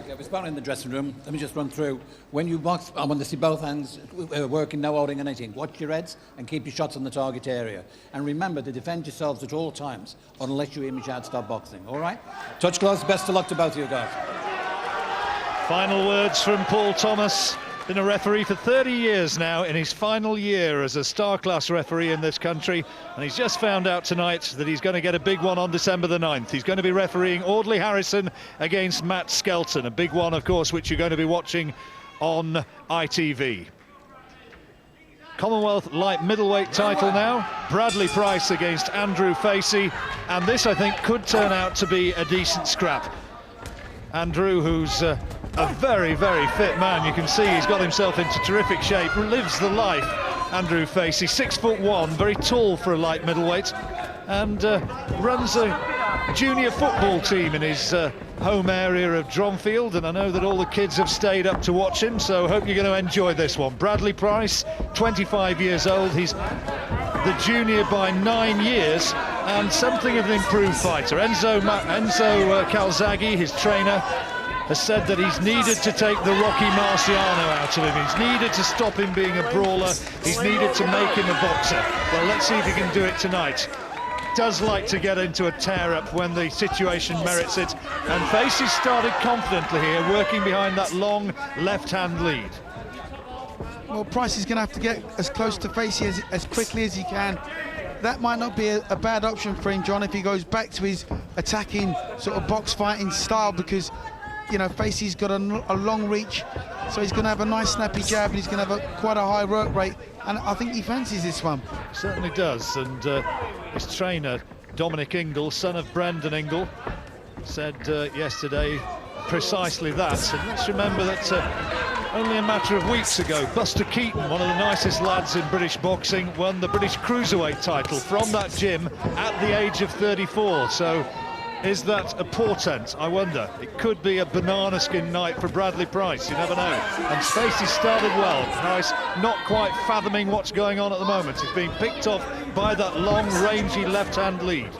Yeah, we're spotting in the dressing room. Let me just run through. When you box, I want to see both hands working, no holding anything. Watch your heads and keep your shots on the target area. And remember to defend yourselves at all times, unless you hear me shout stop boxing, all right? Touch gloves, best of luck to both of you guys. Final words from Paul Thomas. Been a referee for 30 years now, in his final year as a star-class referee in this country, and he's just found out tonight that he's going to get a big one on December the 9th. He's going to be refereeing Audley Harrison against Matt Skelton, a big one, of course, which you're going to be watching on ITV. Commonwealth light middleweight title now, Bradley Pryce against Andrew Facey, and this, I think, could turn out to be a decent scrap. Andrew, who's a very, very fit man. You can see he's got himself into terrific shape, lives the life. Andrew Facey, 6'1", very tall for a light middleweight, and runs a junior football team in his home area of Dronfield, and I know that all the kids have stayed up to watch him, so hope you're going to enjoy this one. Bradley Pryce, 25 years old, he's the junior by 9 years, and something of an improved fighter. Enzo Calzaghe, his trainer, has said that he's needed to take the Rocky Marciano out of him. He's needed to stop him being a brawler. He's needed to make him a boxer. Well, let's see if he can do it tonight. Does like to get into a tear-up when the situation merits it. And Facey started confidently here, working behind that long left-hand lead. Well, Pryce is going to have to get as close to Facey as quickly as he can. That might not be a bad option for him, John, if he goes back to his attacking sort of box fighting style, because, you know, Facey's got a long reach, so he's going to have a nice snappy jab, and he's going to have quite a high work rate, and I think he fancies this one. Certainly does, and his trainer, Dominic Ingle, son of Brendan Ingle, said yesterday precisely that. And let's remember that only a matter of weeks ago, Buster Keaton, one of the nicest lads in British boxing, won the British Cruiserweight title from that gym at the age of 34. So is that a portent? I wonder. It could be a banana skin night for Bradley Pryce, you never know. And Facey started well. Pryce not quite fathoming what's going on at the moment. He's being picked off by that long, rangy left-hand lead.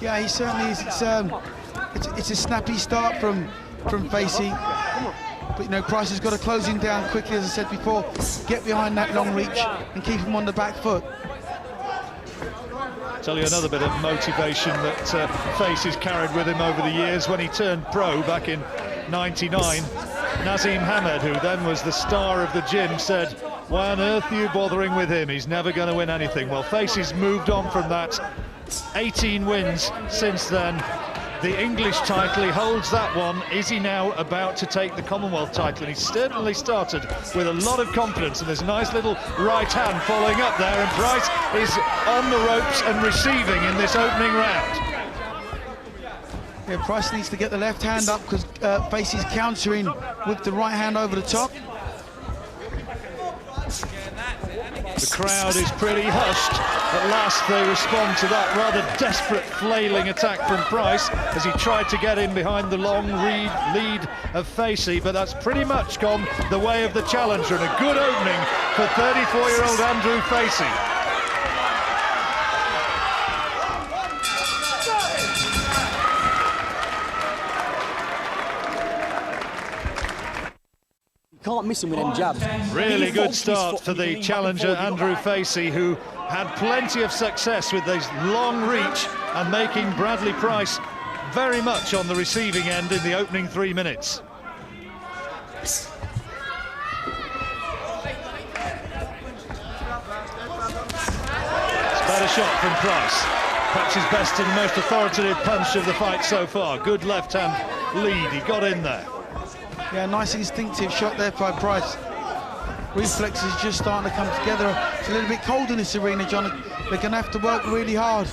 Yeah, he certainly is. It's a snappy start from Facey. But, you know, Pryce has got to close him down quickly, as I said before, get behind that long reach and keep him on the back foot. Tell you another bit of motivation that Facey's carried with him over the years. When he turned pro back in '99, Nazim Hamed, who then was the star of the gym, said, "Why on earth are you bothering with him? He's never going to win anything." Well, Facey's moved on from that. 18 wins since then. The English title, he holds that one. Is he now about to take the Commonwealth title? And he certainly started with a lot of confidence, and there's a nice little right hand following up there, and Pryce is on the ropes and receiving in this opening round. Yeah, Pryce needs to get the left hand up, because Facey's countering with the right hand over the top. The crowd is pretty hushed. At last they respond to that rather desperate flailing attack from Pryce as he tried to get in behind the long lead of Facey, but that's pretty much gone the way of the challenger, and a good opening for 34-year-old Andrew Facey. Can't miss him with them jabs. Really good start for the challenger Andrew Facey, who had plenty of success with his long reach and making Bradley Pryce very much on the receiving end in the opening 3 minutes. Better shot from Pryce. Perhaps his best and most authoritative punch of the fight so far. Good left hand lead, he got in there. Yeah, nice instinctive shot there by Pryce. Reflexes just starting to come together. It's a little bit cold in this arena, John. They're going to have to work really hard.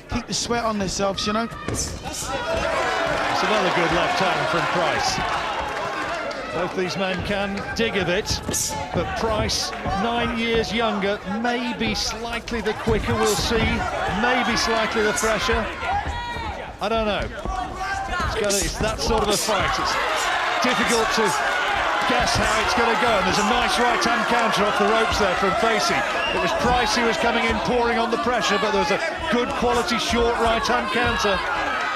Keep the sweat on themselves, you know. It's another good left hand from Pryce. Both these men can dig a bit, but Pryce, 9 years younger, maybe slightly the quicker, we'll see. Maybe slightly the fresher. I don't know. It's that sort of a fight. It's difficult to guess how it's going to go, and there's a nice right-hand counter off the ropes there from Facey. It was Pryce who was coming in, pouring on the pressure, but there was a good quality short right-hand counter.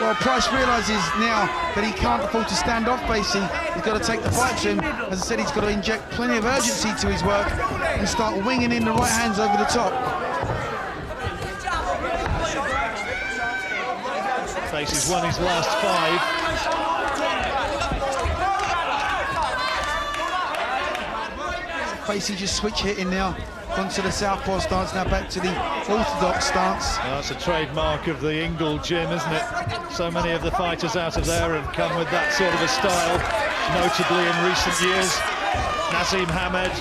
Well, Pryce realises now that he can't afford to stand off Facey. He's got to take the fight to him. As I said, he's got to inject plenty of urgency to his work and start winging in the right hands over the top. Facey's won his last 5. Facey just switch hitting now. Gone to the southpaw stance, now back to the orthodox stance. That's a trademark of the Ingle gym, isn't it? So many of the fighters out of there have come with that sort of a style, notably in recent years. Naseem Hamed,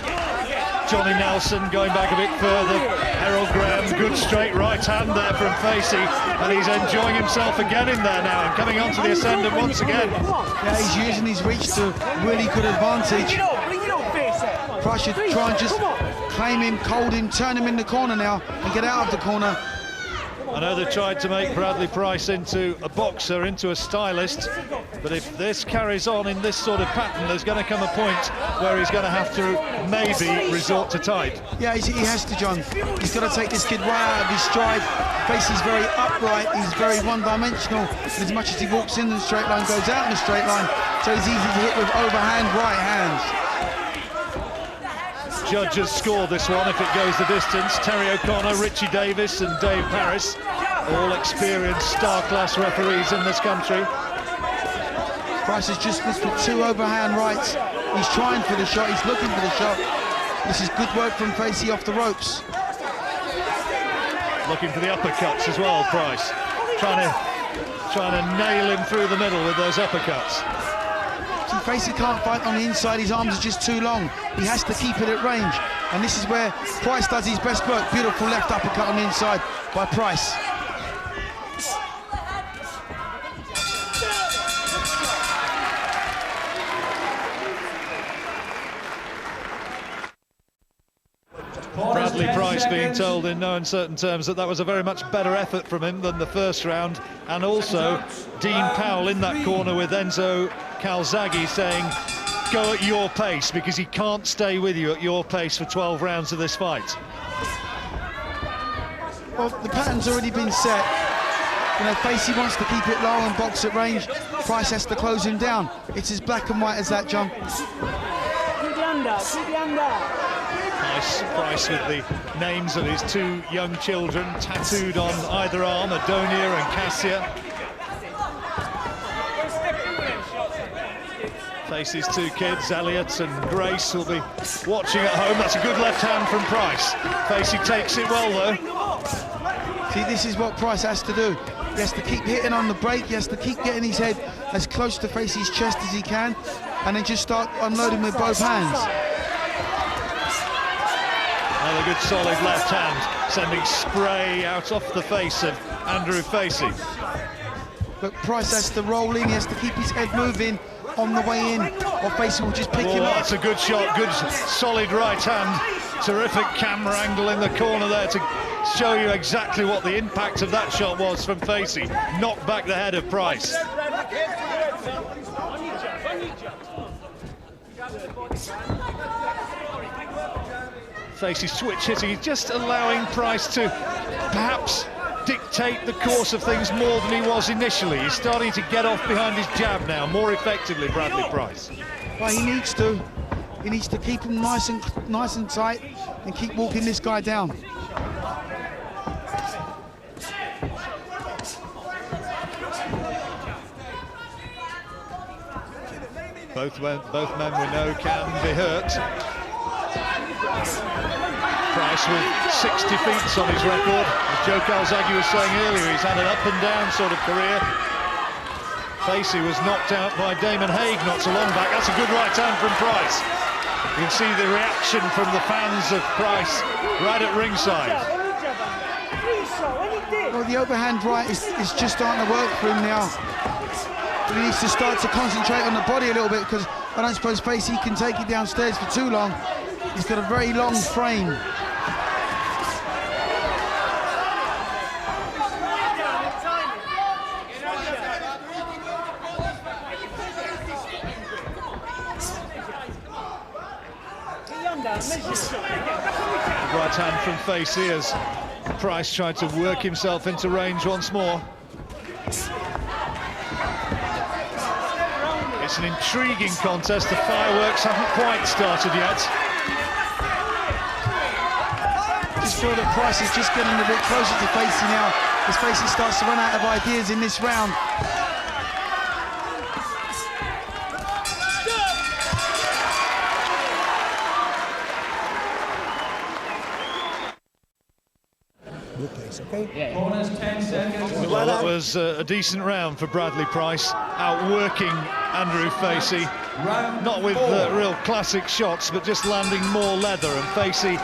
Johnny Nelson, going back a bit further, Errol Graham, good straight right hand there from Facey, and he's enjoying himself again in there now and coming onto the ascendant once again. Yeah, he's using his reach to really good advantage. Pryce should try and just claim him, cold him, turn him in the corner now and get out of the corner. I know they tried to make Bradley Pryce into a boxer, into a stylist, but if this carries on in this sort of pattern, there's going to come a point where he's going to have to maybe resort to tight. Yeah, he has to, John. He's got to take this kid right out of his stride. Facey's very upright, he's very one-dimensional. As much as he walks in the straight line, goes out in the straight line, so he's easy to hit with overhand right hands. Judges score this one if it goes the distance. Terry O'Connor, Richie Davis and Dave Parris, all experienced star-class referees in this country. Pryce has just missed with 2 overhand rights. He's trying for the shot, he's looking for the shot. This is good work from Facey off the ropes. Looking for the uppercuts as well, Pryce. Trying to nail him through the middle with those uppercuts. See, Facey can't fight on the inside, his arms are just too long. He has to keep it at range. And this is where Pryce does his best work. Beautiful left uppercut on the inside by Pryce. Bradley Pryce being told in no uncertain terms that was a very much better effort from him than the first round, and also Dean Powell in that corner with Enzo Calzaghe saying go at your pace, because he can't stay with you at your pace for 12 rounds of this fight. Well, the pattern's already been set. You know, Facey wants to keep it low and box at range. Pryce has to close him down. It's as black and white as that, John. Keep the under, keep the under. Nice Pryce with the names of his 2 young children tattooed on either arm, Adonia and Cassia. Facey's 2 kids, Elliot and Grace, will be watching at home. That's a good left hand from Pryce. Facey takes it well, though. See, this is what Pryce has to do. He has to keep hitting on the break, he has to keep getting his head as close to Facey's chest as he can, and then just start unloading with both hands. Another good solid left hand, sending spray out off the face of Andrew Facey. But Pryce has to roll in, he has to keep his head moving on the way in, or Facey will just pick him up. That's a good shot, good solid right hand. Terrific camera angle in the corner there to show you exactly what the impact of that shot was from Facey. Knocked back the head of Pryce. Facey switch hitting, he's just allowing Pryce to perhaps dictate the course of things more than he was initially. He's starting to get off behind his jab now, more effectively, Bradley Pryce. Well, he needs to. He needs to keep him nice and tight and keep walking this guy down. Both men we know can be hurt. Pryce with 60 feats on his record. As Joe Calzaghe was saying earlier, he's had an up-and-down sort of career. Facey was knocked out by Damon Haig not so long back. That's a good right hand from Pryce. You can see the reaction from the fans of Pryce right at ringside. Well, the overhand right is just starting to work for him now. But he needs to start to concentrate on the body a little bit, because I don't suppose Facey can take it downstairs for too long. He's got a very long frame. Right hand from Facey as Pryce tried to work himself into range once more. It's an intriguing contest. The fireworks haven't quite started yet. Just feel that Pryce is just getting a bit closer to Facey now, as Facey starts to run out of ideas in this round. Okay? Well, that was a decent round for Bradley Pryce, outworking Andrew Facey, not with real classic shots, but just landing more leather. And Facey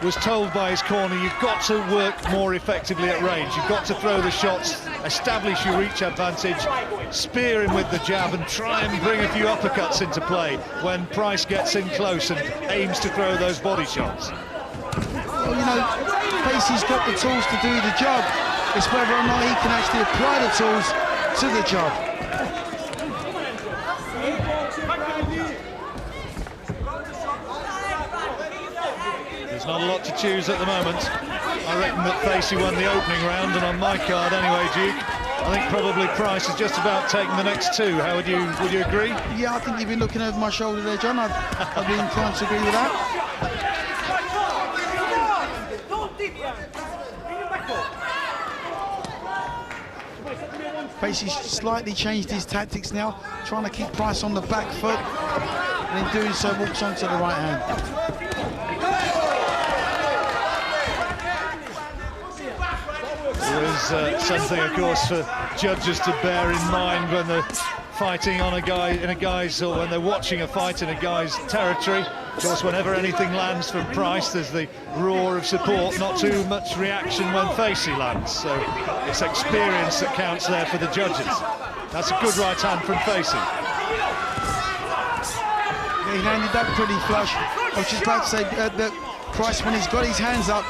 was told by his corner, you've got to work more effectively at range, you've got to throw the shots, establish your reach advantage, spear him with the jab and try and bring a few uppercuts into play when Pryce gets in close and aims to throw those body shots. Well, you know, Facey's got the tools to do the job. It's whether or not he can actually apply the tools to the job. There's not a lot to choose at the moment. I reckon that Facey won the opening round, and on my card anyway, Duke, I think probably Pryce is just about taking the next two. How would you agree? Yeah, I think you've been looking over my shoulder there, John. I'd be inclined to agree with that. Facey's slightly changed his tactics now, trying to keep Pryce on the back foot, and in doing so walks onto the right hand. There is something, of course, for judges to bear in mind when they're fighting on a guy in a guy's, or when they're watching a fight in a guy's territory. Of course, whenever anything lands from Pryce, there's the roar of support, not too much reaction when Facey lands. So it's experience that counts there for the judges. That's a good right hand from Facey. Yeah, he landed that pretty flush. I was just about to say that Pryce, when he's got his hands up,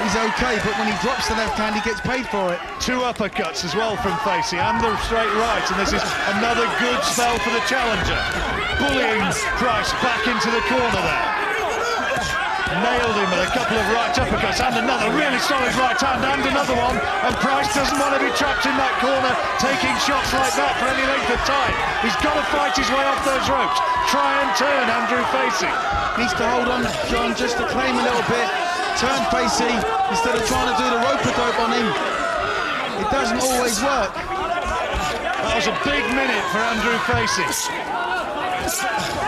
he's okay, but when he drops the left hand, he gets paid for it. Two uppercuts as well from Facey, and the straight right, and this is another good spell for the challenger. Bullying Pryce back into the corner there. Nailed him with a couple of right uppercuts, and another really solid right hand, and another one, and Pryce doesn't want to be trapped in that corner, taking shots like that for any length of time. He's got to fight his way off those ropes. Try and turn Andrew Facey. Needs to hold on, John, just to claim a little bit. Turn Facey instead of trying to do the rope-a-dope on him. It doesn't always work. That was a big minute for Andrew Facey.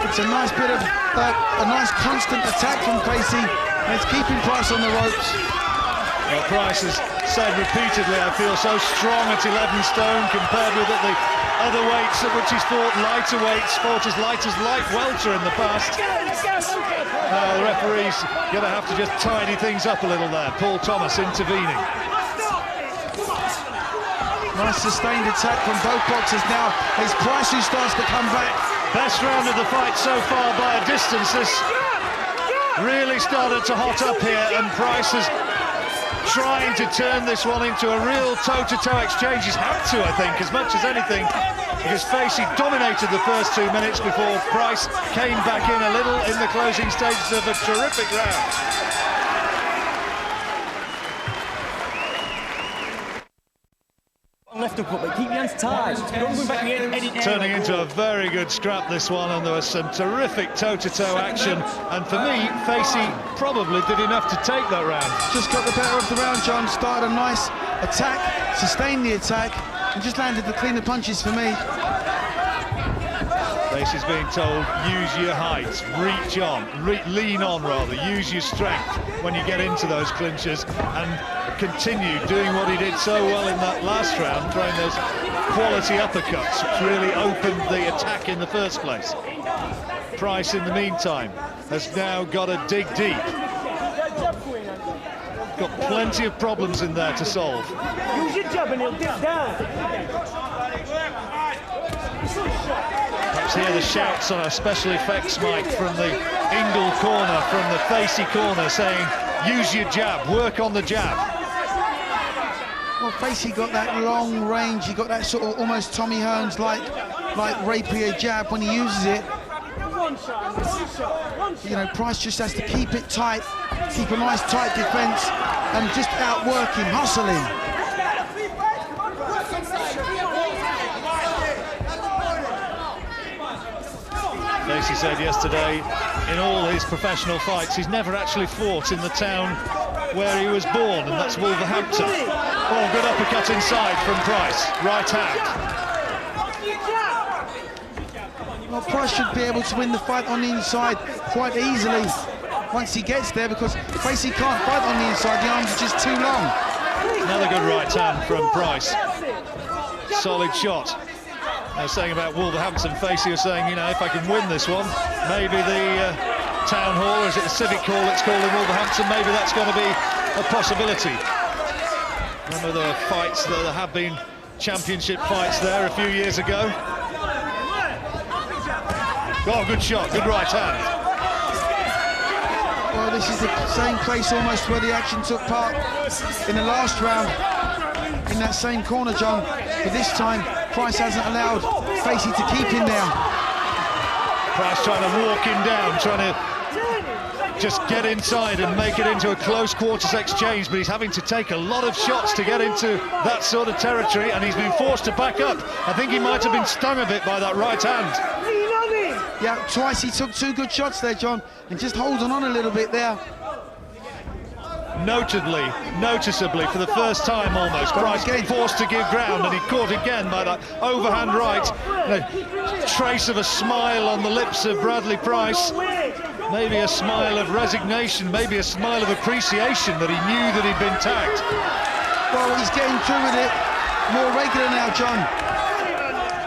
It's a nice bit of a nice constant attack from Facey, and it's keeping Pryce on the ropes. Well, Pryce has said repeatedly, I feel so strong at 11 stone compared with at the other weights at which he's fought, lighter weights, fought as light welter in the past. The referee's going to have to just tidy things up a little there. Paul Thomas intervening. Nice sustained attack from both boxers now. It's Pryce who starts to come back. Best round of the fight so far by a distance. This really started to hot up here, and Pryce is trying to turn this one into a real toe-to-toe exchange. He's had to, I think, as much as anything, because Facey dominated the first 2 minutes before Pryce came back in a little in the closing stages of a terrific round. Left hook, but keep your hands tight. Don't go back in. Turning into a very good scrap, this one, and there was some terrific toe-to-toe action. And for me, Facey probably did enough to take that round. Just got the better of the round, John. Started a nice attack, sustained the attack, and just landed the cleaner punches for me. Facey's being told, use your height, reach on, lean on rather, use your strength when you get into those clinches, and continue doing what he did so well in that last round, throwing those quality uppercuts, which really opened the attack in the first place. Pryce, in the meantime, has now got to dig deep. Got plenty of problems in there to solve. Use your jab and he'll dip down. Perhaps hear the shouts on our special effects mic from the Ingle corner, from the Facey corner, saying, use your jab, work on the jab. Well, Facey got that long range. He got that sort of almost Tommy Hearns-like rapier jab when he uses it. You know, Pryce just has to keep it tight, keep a nice tight defence, and just outwork him, hustle him. Facey said yesterday, in all his professional fights, he's never actually fought in the town where he was born, and that's Wolverhampton. Oh, good uppercut inside from Pryce, right hand. Well, Pryce should be able to win the fight on the inside quite easily once he gets there, because Facey can't fight on the inside, the arms are just too long. Another good right hand from Pryce. Solid shot. I was saying about Wolverhampton, Facey was saying, you know, if I can win this one, maybe the town hall, or is it the civic hall it's called in Wolverhampton, maybe that's going to be a possibility. Remember the fights, there have been championship fights there a few years ago. Oh, good shot, good right hand. Well, this is the same place almost where the action took part in the last round, in that same corner, John. But this time, Pryce hasn't allowed Facey to keep him there. Pryce trying to walk him down, trying to just get inside and make it into a close quarters exchange, but he's having to take a lot of shots to get into that sort of territory, and he's been forced to back up. I think he might have been stung a bit by that right hand. Yeah, twice he took 2 good shots there, John, and just holding on a little bit there. Noticeably, for the first time almost, Pryce forced to give ground, and he caught again by that overhand right. A trace of a smile on the lips of Bradley Pryce. Maybe a smile of resignation, maybe a smile of appreciation that he knew that he'd been tagged. Well, he's getting through with it more regular now, John.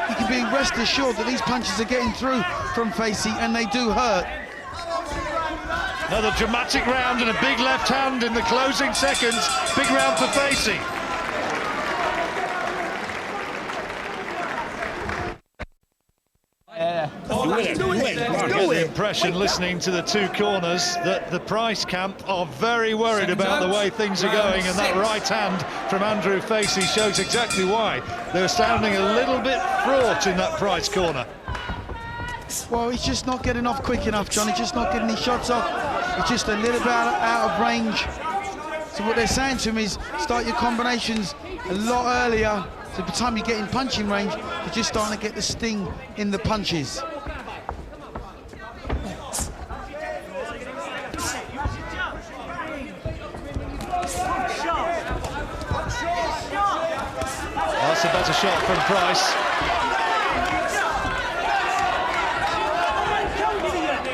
You can be rest assured that these punches are getting through from Facey, and they do hurt. Another dramatic round and a big left hand in the closing seconds. Big round for Facey. I get the impression, listening to the two corners, that the Pryce camp are very worried about the way things are going, and that right hand from Andrew Facey shows exactly why. They're sounding a little bit fraught in that Pryce corner. Well, he's just not getting off quick enough, John. He's just not getting his shots off. He's just a little bit out of range. So what they're saying to him is, start your combinations a lot earlier. So by the time you get in punching range, you're just starting to get the sting in the punches. That's a better shot from Pryce.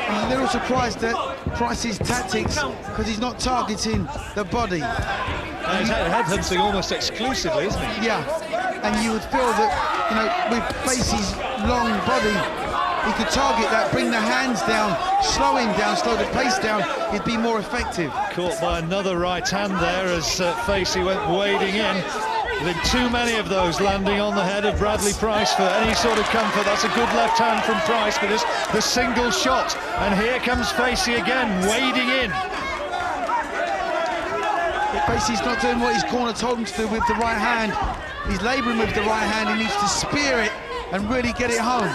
I'm a little surprised at Pryce's tactics, because he's not targeting the body. He's headhunting almost exclusively, isn't he? Yeah, and you would feel that, you know, with Facey's long body, he could target that, bring the hands down, slow him down, slow the pace down, he'd be more effective. Caught by another right hand there as Facey went wading in. With too many of those landing on the head of Bradley Pryce for any sort of comfort. That's a good left hand from Pryce for this, the single shot. And here comes Facey again, wading in. Facey's not doing what his corner told him to do with the right hand. He's labouring with the right hand. He needs to spear it and really get it home.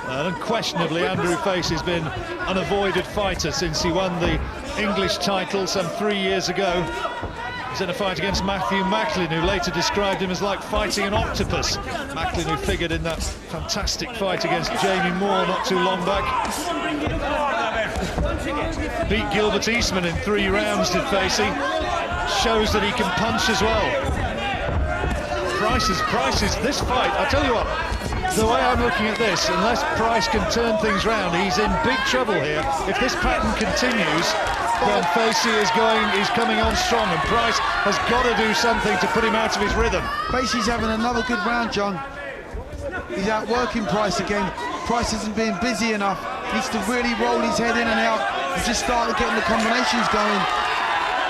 Unquestionably, Andrew Facey has been an avoided fighter since he won the English title some 3 years ago. He's in a fight against Matthew Macklin, who later described him as like fighting an octopus. Macklin, who figured in that fantastic fight against Jamie Moore not too long back. Beat Gilbert Eastman in 3 rounds, did Facey. Shows that he can punch as well. Pryce is this fight, I'll tell you what, the way I'm looking at this, unless Pryce can turn things round, he's in big trouble here. If this pattern continues, then Facey is coming on strong, and Pryce has got to do something to put him out of his rhythm. Facey's having another good round, John. He's outworking Pryce again. Pryce isn't being busy enough. He needs to really roll his head in and out and just start getting the combinations going.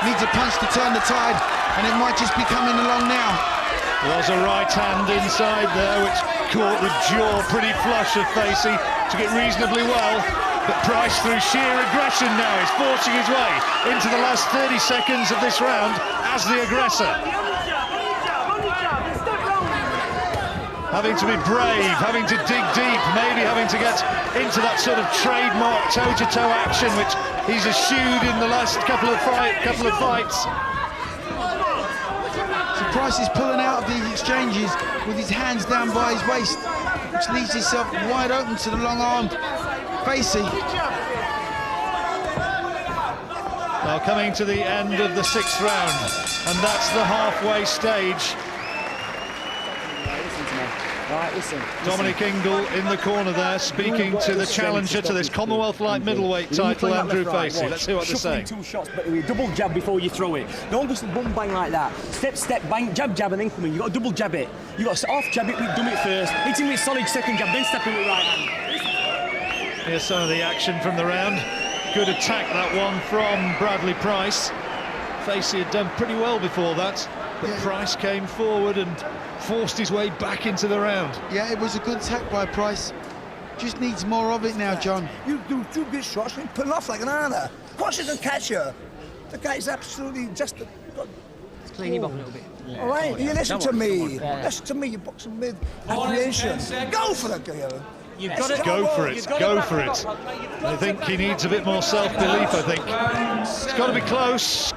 Needs a punch to turn the tide, and it might just be coming along now. Was a right hand inside there, which caught the jaw pretty flush of Facey. Took it reasonably well, but Pryce, through sheer aggression now, is forcing his way into the last 30 seconds of this round as the aggressor. Having to be brave, having to dig deep, maybe having to get into that sort of trademark toe-to-toe action, which he's eschewed in the last couple of fights. So Pryce is pulling out of these exchanges with his hands down by his waist. which leaves himself wide open to the long-armed Facey. Now coming to the end of the 6th round, and that's the halfway stage. Right, listen. Dominic Ingle in the corner there, speaking to the challenger to this Commonwealth light middleweight title, Andrew Facey. Let's hear what they're saying. 2 shots, but with double jab before you throw it. Don't just bum bang like that. Step, step, bang, jab, jab, and then come in. You got to double jab it. You got to off jab it, dumb it first. Hit him with solid second jab, then step in with right hand. Here's some of the action from the round. Good attack, that one from Bradley Pryce. Facey had done pretty well before that, but Pryce came forward and forced his way back into the round. Yeah, it was a good attack by Pryce. Just needs more of it now, John. You do 2 good shots and pull off like an Anna. Punches and catcher. The guy's absolutely just... Let's clean him up a little bit. All right, you listen to me. Listen to me, you boxing mid. Recreation. Go for the girl. You've got to Go for it, go for it. I think he needs a bit more self-belief, I think. It's got to be close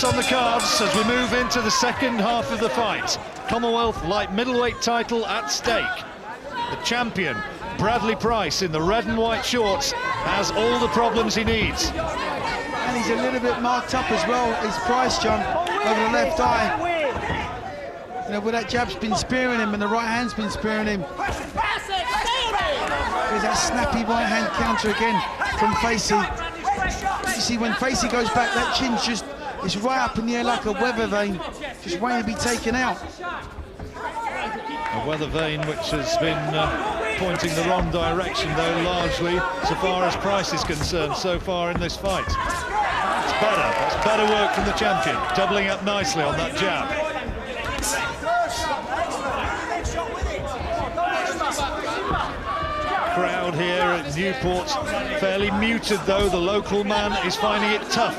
on the cards as we move into the second half of the fight. Commonwealth light middleweight title at stake. The champion, Bradley Pryce, in the red and white shorts, has all the problems he needs. And he's a little bit marked up as well, is Pryce, John, over the left eye. You know, where that jab's been spearing him and the right hand's been spearing him. There's that snappy right hand counter again from Facey. You see, when Facey goes back, that chin's just, it's right up in the air like a weather vane, just waiting to be taken out. A weather vane which has been pointing the wrong direction, though, largely, so far as Pryce is concerned, so far in this fight. It's better. That's better work from the champion, doubling up nicely on that jab. Crowd here at Newport fairly muted, though. The local man is finding it tough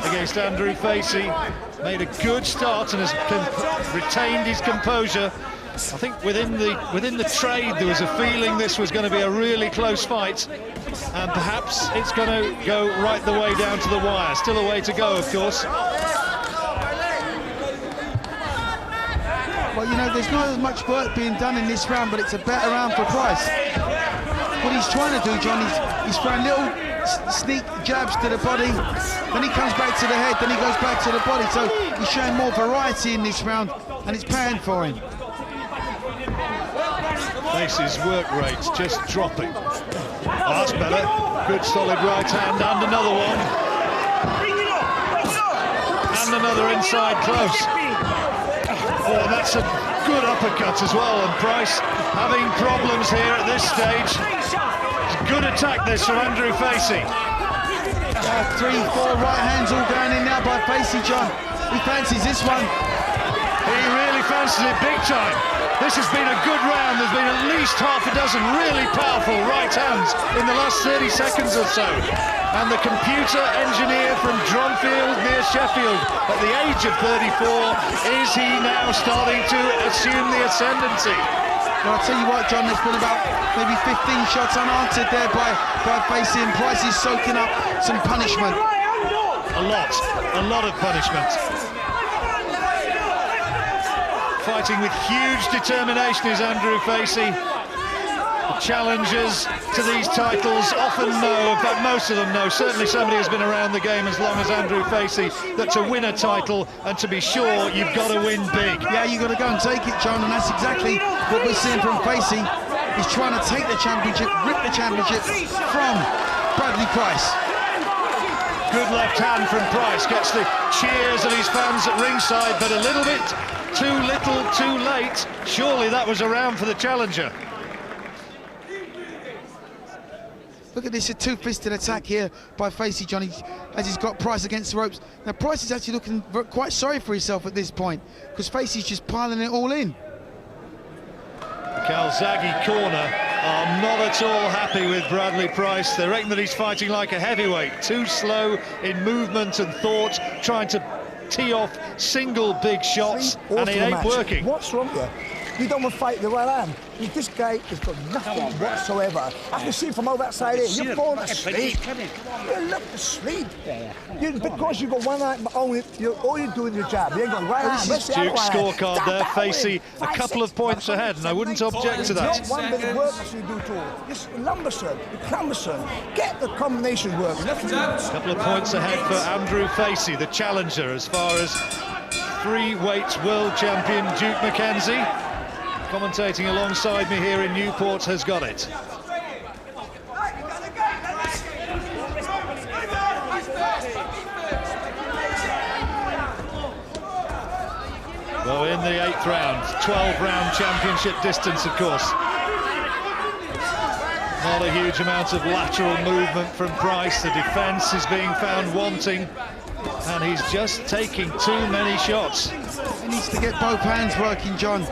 against Andrew Facey. Made a good start and has retained his composure. I think within the trade there was a feeling this was going to be a really close fight, and perhaps it's going to go right the way down to the wire. Still a way to go, of course. Well, you know, there's not as much work being done in this round, but it's a better round for Pryce. What he's trying to do, John, he's throwing little sneak jabs to the body, then he comes back to the head, then he goes back to the body. So he's showing more variety in this round, and it's paying for him. Facey's work rate's just dropping. Oh, that's better. Good solid right hand, and another one. And another inside close. Oh, that's a good uppercut as well, and Pryce having problems here at this stage. Good attack this from Andrew Facey. 3, 4 right hands all going in now by Facey, John. He fancies this one. He really fancies it big time. This has been a good round. There's been at least half a dozen really powerful right hands in the last 30 seconds or so. And the computer engineer from Dronfield near Sheffield, at the age of 34, is he now starting to assume the ascendancy? Well, I'll tell you what, John, there's been about maybe 15 shots unanswered there by Facey, and Pryce is soaking up some punishment. A lot of punishment. Fighting with huge determination is Andrew Facey. The challengers to these titles often know, in fact most of them know, certainly somebody who's been around the game as long as Andrew Facey, that to win a title and to be sure you've got to win big. Yeah, you've got to go and take it, John, and that's exactly what we're seeing from Facey. He's trying to take the championship, rip the championship from Bradley Pryce. Good left hand from Pryce, gets the cheers of his fans at ringside, but a little bit too little, too late. Surely that was a round for the challenger. Look at this, a two-fisted attack here by Facey, Johnny, as he's got Pryce against the ropes. Now, Pryce is actually looking quite sorry for himself at this point, because Facey's just piling it all in. Calzaghe corner are not at all happy with Bradley Pryce. They reckon that he's fighting like a heavyweight, too slow in movement and thought, trying to tee off single big shots, and it ain't working. What's wrong here? You don't want to fight the right hand. This guy has got nothing whatsoever. I can see it from over that side here. You're falling asleep. You're looking asleep. Because you've got one hand, but all you're doing is your jab. You ain't got right hand. Duke's scorecard there, Facey a couple of points ahead, and I wouldn't object to that. One bit of work that you do to it. Just lumberson, cumbersome. Get the combination working. A couple of points ahead for Andrew Facey, the challenger, as far as 3 weights world champion Duke McKenzie, commentating alongside me here in Newport, has got it. Well, in the 8th round, 12-round championship distance, of course. Not a huge amount of lateral movement from Pryce. The defence is being found wanting, and he's just taking too many shots. He needs to get both hands working, John.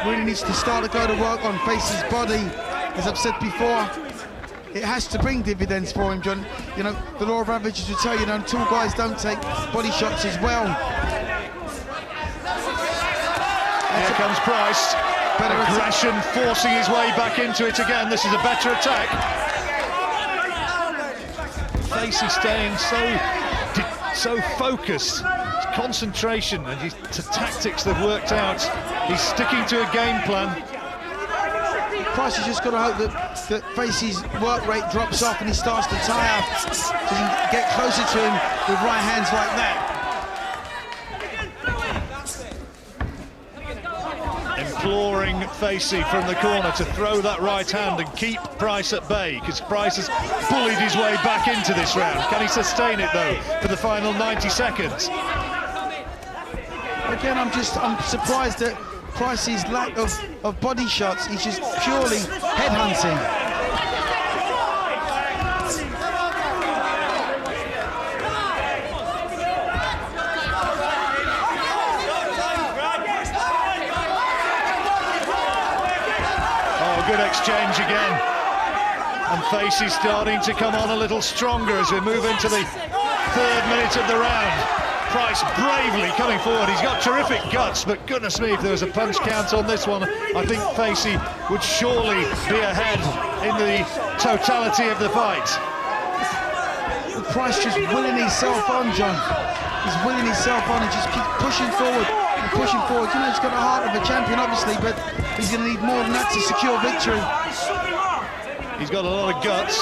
Really needs to start to go to work on Facey's body. As I've said before, it has to bring dividends for him, John. You know, the law of averages will tell you, tall guys don't take body shots as well. Here comes Pryce. Aggression forcing his way back into it again. This is a better attack. Facey staying so focused. His concentration and his tactics that worked out. He's sticking to a game plan. Pryce has just got to hope that Facey's work rate drops off and he starts to tire, so he can get closer to him with right hands like that. Imploring Facey from the corner to throw that right hand and keep Pryce at bay, because Pryce has bullied his way back into this round. Can he sustain it though for the final 90 seconds? Again, I'm surprised at Pryce's lack of body shots. He's just purely headhunting. Good exchange again, and Facey's starting to come on a little stronger as we move into the 3rd minute of the round. Pryce bravely coming forward. He's got terrific guts, but goodness me, if there was a punch count on this one, I think Facey would surely be ahead in the totality of the fight. Pryce just willing himself on, John. He's willing himself on and just keeps pushing forward and pushing forward. You know, he's got the heart of a champion, obviously, but he's going to need more than that to secure victory. He's got a lot of guts.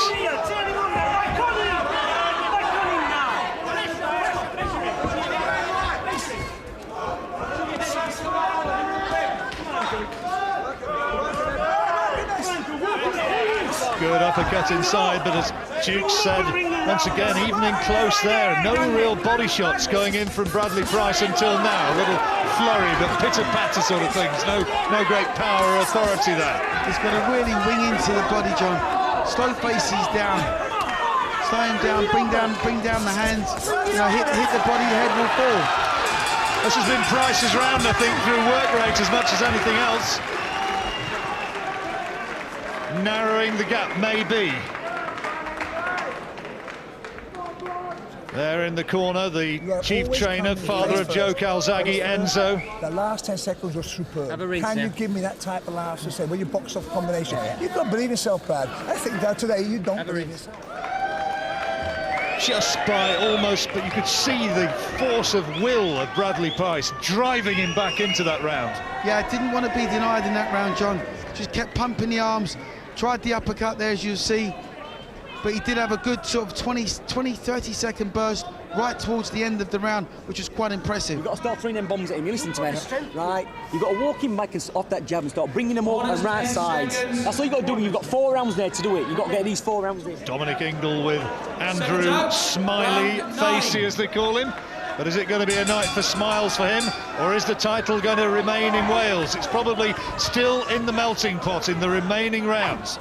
Good uppercut inside, but as Duke said, once again, even in close there, no real body shots going in from Bradley Pryce until now. A little flurry, but pitter-patter sort of things. No great power or authority there. He's got to really wing into the body, John. Slow Facey's down. Slow him down, bring down the hands. You know, hit the body, the head will fall. This has been Pryce's round, I think, through work rate as much as anything else. Narrowing the gap, maybe. There in the corner, the chief trainer, father of Joe Calzaghe, Enzo. The last 10 seconds was superb. Can you give me that type of last to say, when you box off combination? You've got to believe in yourself, Brad. I think that today you don't believe in yourself. Just by almost, but you could see the force of will of Bradley Pryce driving him back into that round. Yeah, didn't want to be denied in that round, John. Just kept pumping the arms, tried the uppercut there, as you see. But he did have a good sort of 20-30 second burst right towards the end of the round, which was quite impressive. You've got to start throwing them bombs at him. You listen to me, right? You've got to walk him back and off that jab and start bringing him up on right sides. That's all you've got to do. You've got 4 rounds there to do it. You've got to get these 4 rounds in. Dominic Ingle with Andrew Smiley Facey, as they call him. But is it going to be a night for smiles for him, or is the title going to remain in Wales? It's probably still in the melting pot in the remaining rounds.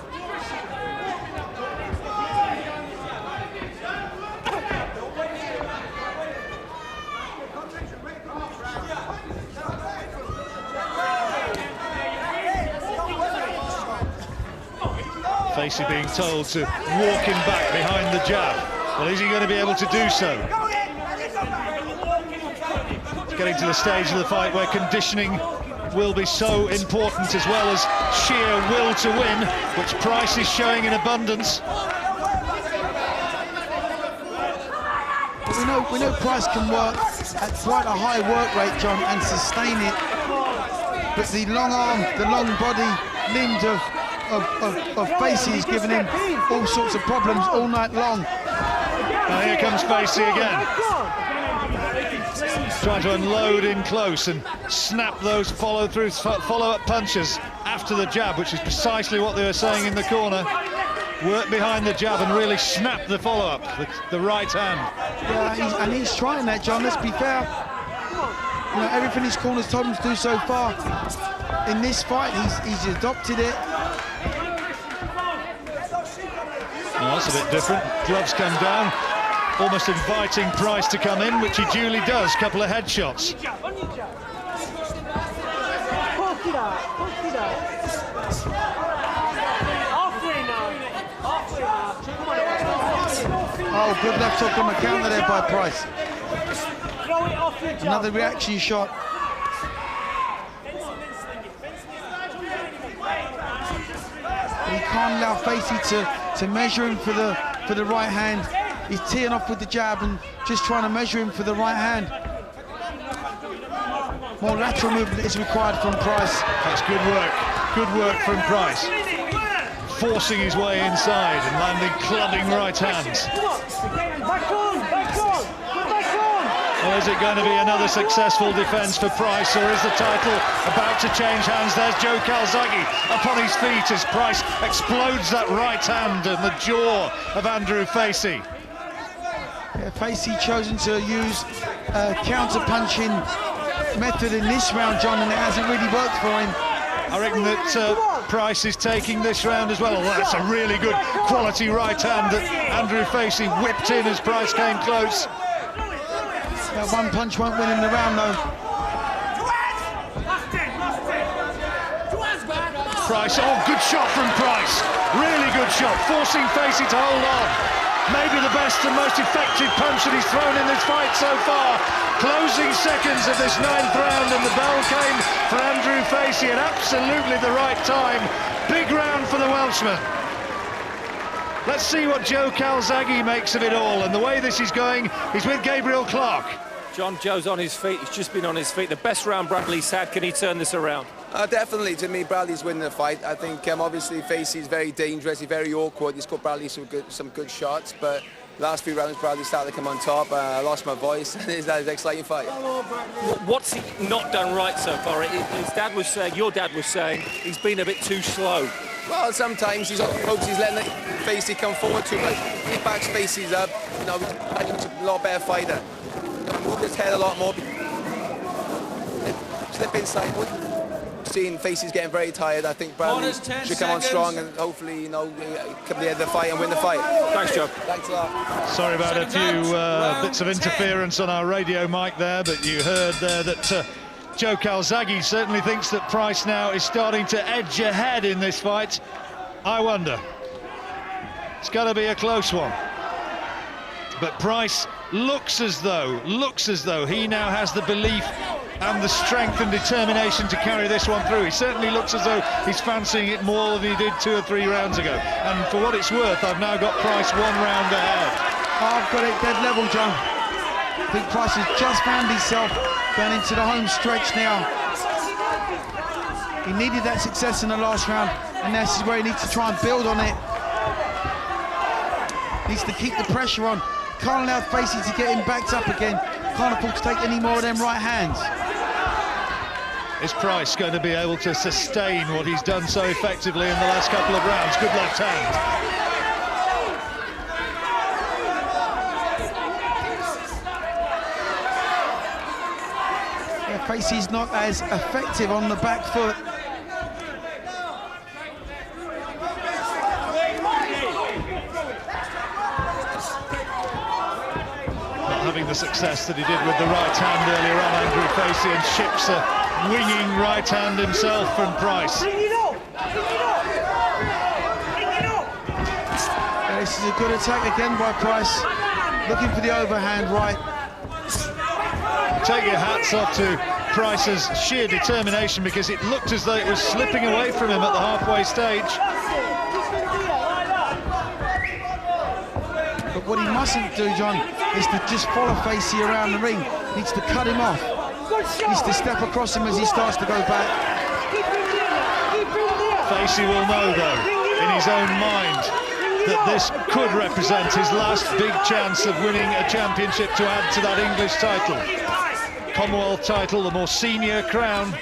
Facey being told to walk him back behind the jab. Well, is he going to be able to do so? It's getting to the stage of the fight where conditioning will be so important, as well as sheer will to win, which Pryce is showing in abundance. But we know Pryce can work at quite a high work rate, John, and sustain it. But the long arm, the long body, limbs of Facey is giving him all sorts of problems all night long. Now here comes Facey again. Trying to unload in close and snap those follow-up punches after the jab, which is precisely what they were saying in the corner. Work behind the jab and really snap the follow-up, the right hand. Yeah, and he's trying that, John, let's be fair. You know, everything his corner's told him to do so far. In this fight, he's adopted it. Oh, that's a bit different. Gloves come down, almost inviting Pryce to come in, which he duly does. Couple of headshots. Oh, good left hook on the counter there by Pryce. Another reaction shot. He can't allow Facey to measure him for the right hand. He's teeing off with the jab and just trying to measure him for the right hand. More lateral movement is required from Pryce. That's good work from Pryce. Forcing his way inside and landing clubbing right hands. Or is it going to be another successful defence for Pryce, or is the title about to change hands? There's Joe Calzaghe up on his feet as Pryce explodes that right hand and the jaw of Andrew Facey. Yeah, Facey chosen to use a counter-punching method in this round, John, and it hasn't really worked for him. I reckon that Pryce is taking this round as well. Well, that's a really good quality right hand that Andrew Facey whipped in as Pryce came close. That one punch won't win him the round, though. Pryce, oh, good shot from Pryce. Really good shot, forcing Facey to hold on. Maybe the best and most effective punch that he's thrown in this fight so far. Closing seconds of this 9th round, and the bell came for Andrew Facey at absolutely the right time. Big round for the Welshman. Let's see what Joe Calzaghe makes of it all, and the way this is going, he's with Gabriel Clark. John, Joe's on his feet. He's just been on his feet. The best round Bradley's had. Can he turn this around? Definitely, to me, Bradley's winning the fight. I think obviously Facey's very dangerous, he's very awkward. He's got Bradley some good shots, but last few rounds Bradley started to come on top. I lost my voice. That was an exciting fight. What's he not done right so far? His dad was saying, your dad was saying, he's been a bit too slow. Well, sometimes he's letting Facey come forward too much. He backs Facey's up. You know, he's a lot better fighter. Move his head a lot more. Slip inside. Seeing Facey's getting very tired, I think Bradley should come on strong and hopefully, you know, come to the end of the fight and win the fight. Thanks, Joe. Thanks a lot. Sorry about a few bits of interference on our radio mic there, but you heard there that Joe Calzaghe certainly thinks that Pryce now is starting to edge ahead in this fight. I wonder. It's going to be a close one. But Pryce looks as though he now has the belief and the strength and determination to carry this one through. He certainly looks as though he's fancying it more than he did 2 or 3 rounds ago. And for what it's worth, I've now got Pryce 1 round ahead. I've got it dead level, John. I think Pryce has just found himself going into the home stretch now. He needed that success in the last round, and this is where he needs to try and build on it. Needs to keep the pressure on. Can't allow Facey to get him backed up again. Can't afford to take any more of them right hands. Is Pryce going to be able to sustain what he's done so effectively in the last couple of rounds? Good left hand. Yeah, Facey's not as effective on the back foot. Having the success that he did with the right hand earlier on, Andrew Facey, and ships a winging right hand himself from Pryce. Yeah, this is a good attack again by Pryce, looking for the overhand right. Take your hats off to Pryce's sheer determination, because it looked as though it was slipping away from him at the halfway stage. But what he mustn't do, John, is to just follow Facey around the ring. He needs to cut him off. He needs to step across him as he starts to go back. Facey will know, though, in his own mind, that this could represent his last big chance of winning a championship to add to that English title. Commonwealth title, the more senior crown.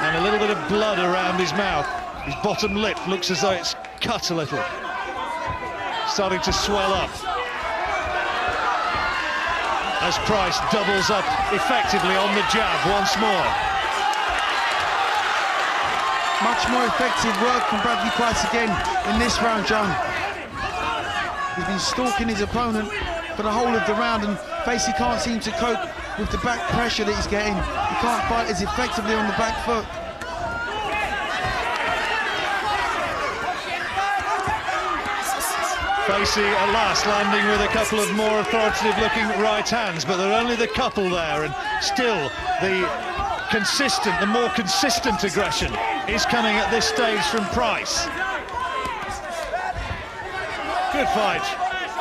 And a little bit of blood around his mouth. His bottom lip looks as though it's cut a little. Starting to swell up. As Pryce doubles up effectively on the jab once more. Much more effective work from Bradley Pryce again in this round, John. He's been stalking his opponent for the whole of the round, and Facey can't seem to cope with the back pressure that he's getting. He can't fight as effectively on the back foot. Facey at last landing with a couple of more authoritative looking right hands, but there are only the couple there, and still the more consistent aggression is coming at this stage from Pryce. Good fight.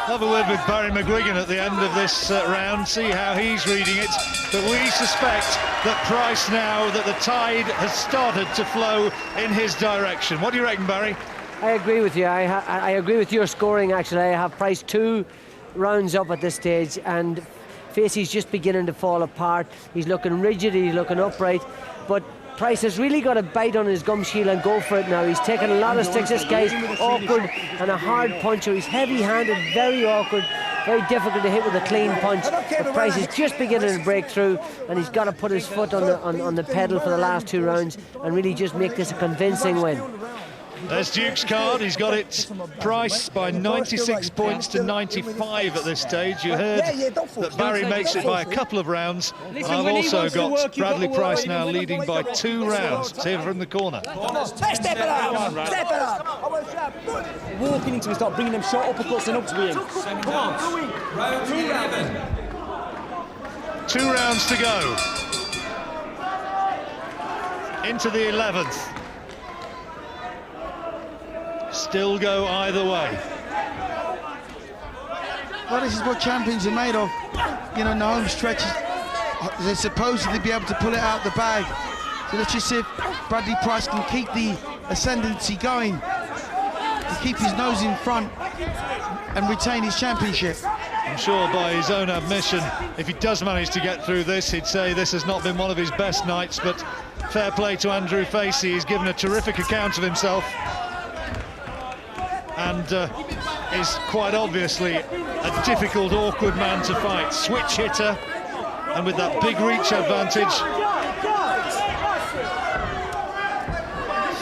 Have a word with Barry McGuigan at the end of this round, see how he's reading it. But we suspect that Pryce, now that the tide has started to flow in his direction. What do you reckon, Barry? I agree with you. I agree with your scoring, actually. I have Pryce 2 rounds up at this stage, and Facey's just beginning to fall apart. He's looking rigid, he's looking upright, but Pryce has really got to bite on his gum shield and go for it now. He's taking a lot of sticks. This guy's awkward and a hard puncher. He's heavy-handed, very awkward, very difficult to hit with a clean punch. But Pryce is just beginning to break through, and he's got to put his foot on the pedal for the last 2 rounds and really just make this a convincing win. There's Duke's card. He's got it, Pryce, by 96 points to 95 at this stage. You heard that Barry makes it by a couple of rounds. And I've also got Bradley Pryce now leading by 2 rounds. It's here from the corner. Step it up! Step it up! Walking into him, start bringing them short uppercuts and up to him. Come on. Round 11. 2 rounds to go. Into the 11th. Still go either way. Well, this is what champions are made of. You know, in the home stretches, they're supposedly be able to pull it out the bag. So let's just see if Bradley Pryce can keep the ascendancy going, to keep his nose in front and retain his championship. I'm sure by his own admission, if he does manage to get through this, he'd say this has not been one of his best nights, but fair play to Andrew Facey. He's given a terrific account of himself, and is quite obviously a difficult, awkward man to fight. Switch hitter, and with that big reach advantage.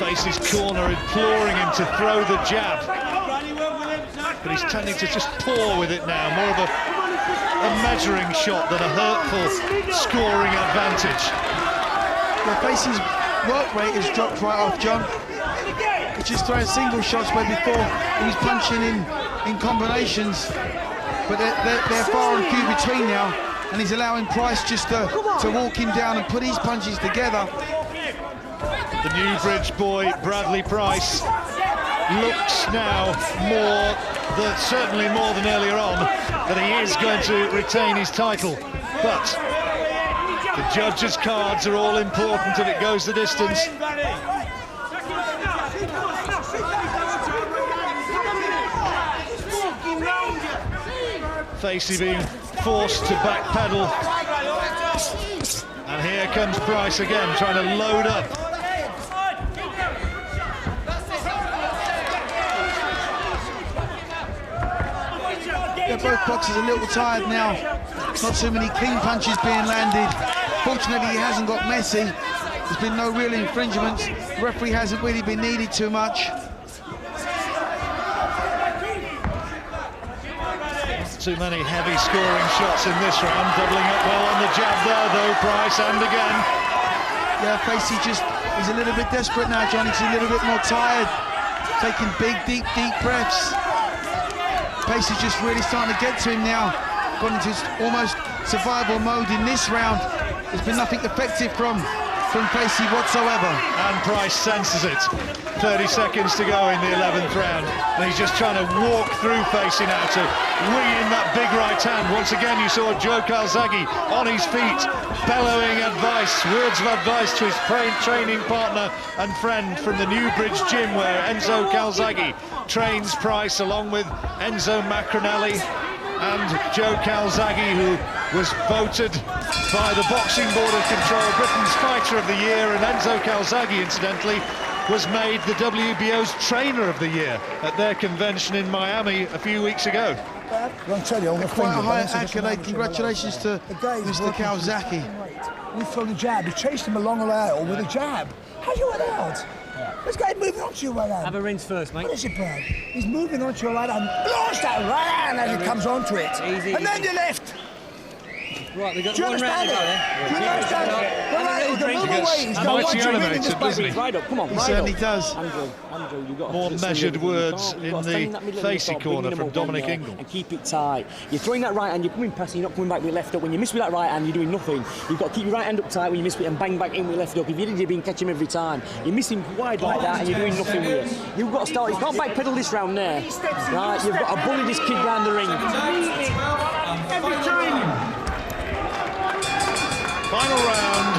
Facey's corner imploring him to throw the jab, but he's tending to just pour with it now, more of a measuring shot than a hurtful scoring advantage. Well, Facey's work rate has dropped right off, John. He's just throwing single shots where before he was punching in combinations, but they're far and few between now, and he's allowing Pryce just to walk him down and put his punches together. The Newbridge boy, Bradley Pryce, looks now certainly more than earlier on, that he is going to retain his title. But the judges' cards are all important if it goes the distance. Facey being forced to backpedal. And here comes Pryce again, trying to load up. Yeah, both boxers a little tired now. Not so many clean punches being landed. Fortunately, he hasn't got messy. There's been no real infringements. The referee hasn't really been needed too much. Too many heavy scoring shots in this round. Doubling up well on the jab there, though, Pryce, and again. Yeah, Facey he's a little bit desperate now, John. He's a little bit more tired. Taking big, deep breaths. Facey's just really starting to get to him now. Got into almost survival mode in this round. There's been nothing effective from Facey whatsoever. And Pryce senses it. 30 seconds to go in the 11th round, and he's just trying to walk through Facey now to wing in that big right hand. Once again, you saw Joe Calzaghe on his feet, bellowing advice, words of advice to his training partner and friend from the Newbridge gym, where Enzo Calzaghe trains Pryce, along with Enzo Macronelli and Joe Calzaghe, who was voted by the Boxing Board of Control Britain's Fighter of the Year, and Enzo Calzaghe, incidentally, was made the WBO's Trainer of the Year at their convention in Miami a few weeks ago. I'll tell you, Quite a high accolade. Congratulations to Mr. Calzaghe. We throw the jab. He chased him along the aisle with a jab. How you allowed? This guy moving on to your right hand. Have a rinse first, mate. What is it, Brad? He's moving on to your right hand. Launch that right hand as he comes onto it. Easy. And then your left. Right, we got Do you one round understand to go it? there. Do you understand it? The right, he's going to move away. He's And going mighty to win animated, this doesn't fight. he? Right up, come on, He right certainly up. does. Andrew, you've got More to measured words You've in got to the stand in that middle and Facey start bringing corner them from up Dominic on there Ingle. and keep it tight. You're throwing that right hand, you're coming past, you're not coming back with left up. When you miss with that right hand, you're doing nothing. You've got to keep your right hand up tight when you miss it and bang back in with left up. If you did, you've been catching him every time. You're missing wide like that and you're doing nothing with it. You've got to start, you can't backpedal this round there. Right, you've got to bully this kid round the ring. Every time. Final round,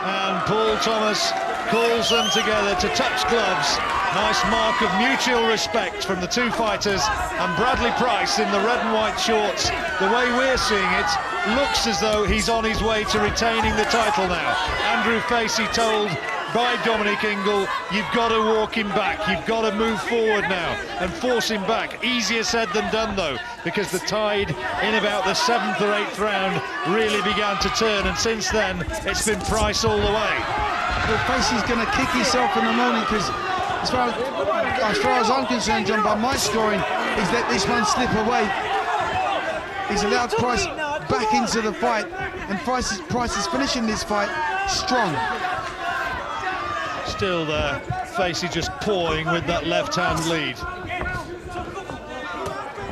and Paul Thomas calls them together to touch gloves. Nice mark of mutual respect from the two fighters, and Bradley Pryce in the red and white shorts. The way we're seeing it, looks as though he's on his way to retaining the title now. Andrew Facey told by Dominic Ingle, you've got to walk him back, you've got to move forward now and force him back. Easier said than done though, because the tide in about the 7th or 8th round really began to turn, and since then it's been Pryce all the way. Well, Facey's going to kick himself in the morning, because as far as I'm concerned, John, by my scoring, he's let this one slip away. He's allowed Pryce back into the fight, and Pryce is finishing this fight strong. Still there, Facey just pawing with that left-hand lead.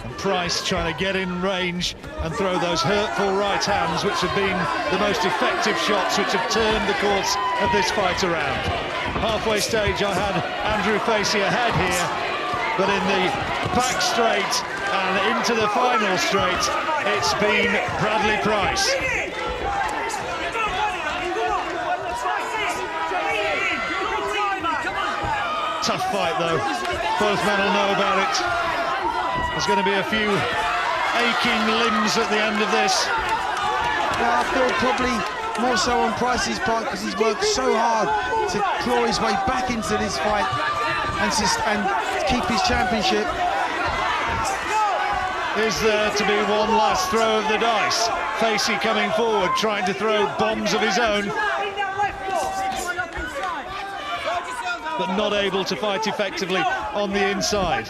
And Pryce trying to get in range and throw those hurtful right hands, which have been the most effective shots which have turned the course of this fight around. Halfway stage, I had Andrew Facey ahead here, but in the back straight and into the final straight, it's been Bradley Pryce. Tough fight though, both men will know about it. There's going to be a few aching limbs at the end of this. Well, I feel probably more so on Pryce's part, because he's worked so hard to claw his way back into this fight and keep his championship. Is there to be one last throw of the dice? Facey coming forward, trying to throw bombs of his own, but not able to fight effectively on the inside.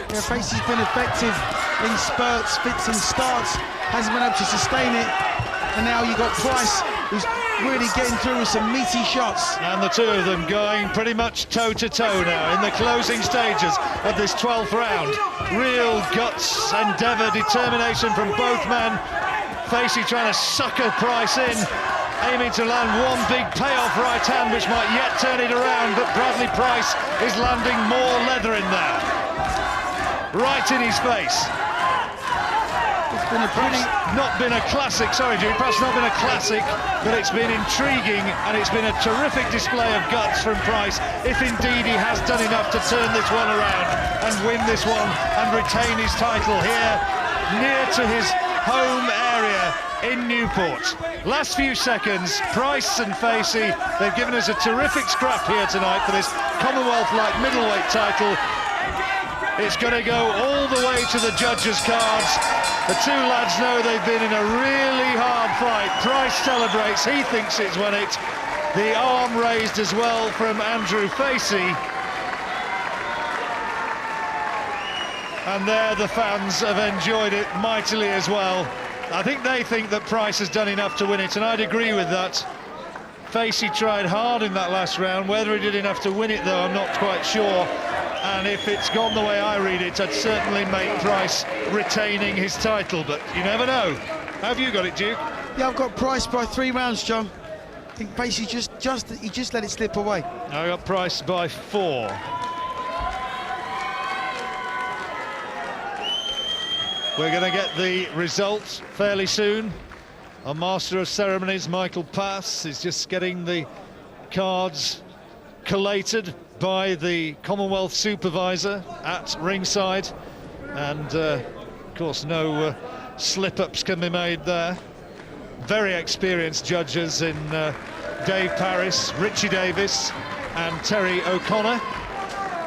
Yeah, Facey's been effective in spurts, fits and starts, hasn't been able to sustain it, and now you've got Pryce, who's really getting through with some meaty shots. And the two of them going pretty much toe-to-toe now in the closing stages of this 12th round. Real guts, endeavour, determination from both men. Facey trying to sucker Pryce in, aiming to land one big payoff right hand which might yet turn it around, but Bradley Pryce is landing more leather in there. Right in his face. It's been a pretty... Not been a classic, sorry Jude, perhaps not been a classic, but it's been intriguing, and it's been a terrific display of guts from Pryce, if indeed he has done enough to turn this one around and win this one and retain his title here, near to his home area in Newport. Last few seconds, Pryce and Facey, they've given us a terrific scrap here tonight for this Commonwealth light middleweight title. It's going to go all the way to the judges' cards. The two lads know they've been in a really hard fight. Pryce celebrates, he thinks it's won it. The arm raised as well from Andrew Facey. And there the fans have enjoyed it mightily as well. I think they think that Pryce has done enough to win it, and I'd agree with that. Facey tried hard in that last round. Whether he did enough to win it, though, I'm not quite sure. and if it's gone the way I read it, I'd certainly make Pryce retaining his title, but you never know. How have you got it, Duke? Yeah, I've got Pryce by 3 rounds, John. I think Facey just let it slip away. I got Pryce by 4. We're going to get the results fairly soon. Our Master of Ceremonies, Michael Pass, is just getting the cards collated by the Commonwealth supervisor at ringside, and of course no slip-ups can be made there. Very experienced judges in Dave Paris, Richie Davis and Terry O'Connor.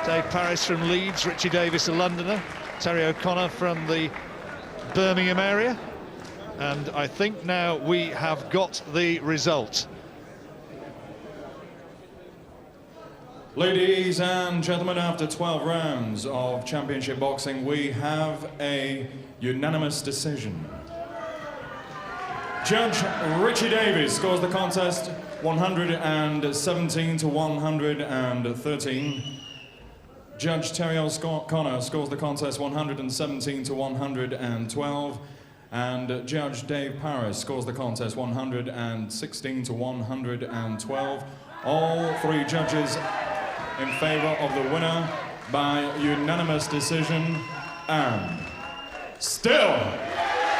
Dave Paris from Leeds, Richie Davis a Londoner, Terry O'Connor from the Birmingham area, and I think now we have got the result. Ladies and gentlemen, after 12 rounds of championship boxing, we have a unanimous decision. Judge Richie Davis scores the contest 117 to 113. Judge Terry O'Connor scores the contest 117 to 112. And Judge Dave Paris scores the contest 116 to 112. All 3 judges in favour of the winner by unanimous decision, and still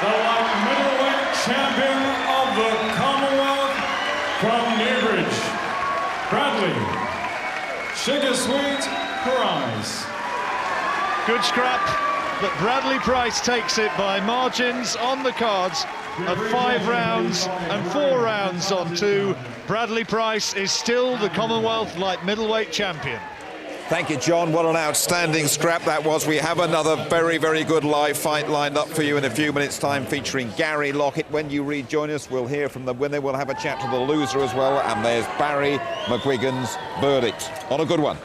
the light middleweight champion of the Commonwealth from Newbridge, Bradley Sugar Sweet Pryce. Good scrap, but Bradley Pryce takes it by margins on the cards of 5 rounds and 4 rounds on 2. Bradley Pryce is still the Commonwealth light middleweight champion. Thank you, John. What an outstanding scrap that was. We have another very, very good live fight lined up for you in a few minutes' time, featuring Gary Lockett. When you rejoin us, we'll hear from the winner. We'll have a chat to the loser as well. And there's Barry McGuigan's verdict. On a good one.